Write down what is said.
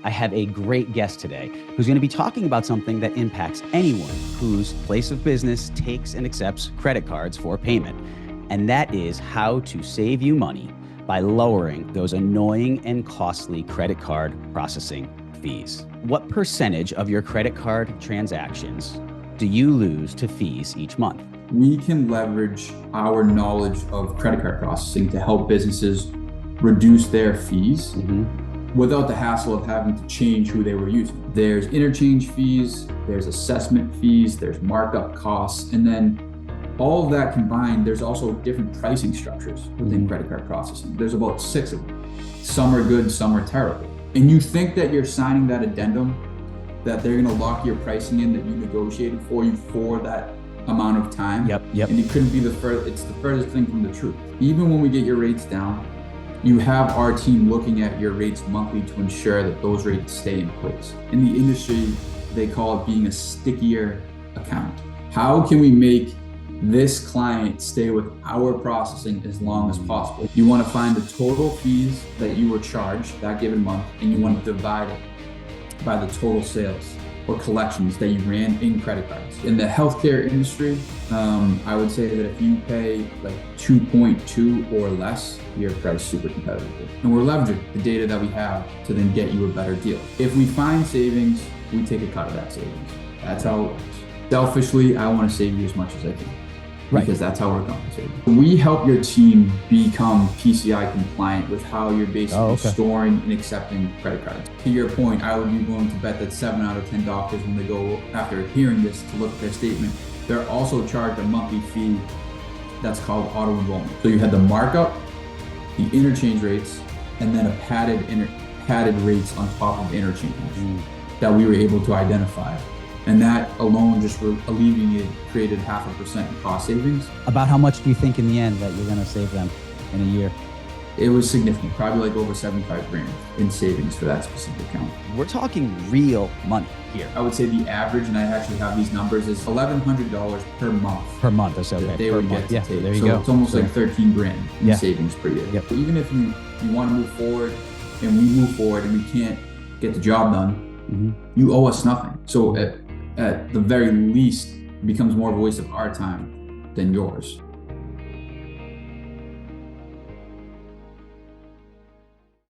I have a great guest today who's going to be talking about something that impacts anyone whose place of business takes and accepts credit cards for payment. And that is how to save you money by lowering those annoying and costly credit card processing fees. What percentage of your credit card transactions do you lose to fees each month? We can leverage our knowledge of credit card processing to help businesses reduce their fees without the hassle of having to change who they were using. There's interchange fees, there's assessment fees, there's markup costs, and then all of that combined, there's also different pricing structures within credit card processing. There's about 6 of them. Some are good, some are terrible. And you think that you're signing that addendum, that they're gonna lock your pricing in that you negotiated for you for that amount of time. Yep. And it couldn't be it's the furthest thing from the truth. Even when we get your rates down, you have our team looking at your rates monthly to ensure that those rates stay in place. In the industry, they call it being a stickier account. How can we make this client stay with our processing as long as possible? You want to find the total fees that you were charged that given month, and you want to divide it by the total sales or collections that you ran in credit cards. In the healthcare industry, I would say that if you pay like 2.2 or less, you're priced super competitively. And we're leveraging the data that we have to then get you a better deal. If we find savings, we take a cut of that savings. That's how it works. Selfishly, I want to save you as much as I can. Because that's how we're compensated. We help your team become PCI compliant with how you're basically storing and accepting credit cards. To your point, I would be willing to bet that 7 out of 10 doctors, when they go after hearing this to look at their statement, they're also charged a monthly fee that's called auto enrollment. So you had the markup, the interchange rates, and then a padded rates on top of interchange that we were able to identify. And that alone just created 0.5% in cost savings. About how much do you think in the end that you're going to save them in a year? It was significant, probably like over 75 grand in savings for that specific account. We're talking real money here. I would say the average, and I actually have these numbers, is $1,100 per month. Per month, that's okay. That they would get to take. There you go. It's almost like 13 grand in savings per year. Yep. Even if you want to move forward and we move forward and we can't get the job done, you owe us nothing. So at the very least, it becomes more of a waste of our time than yours.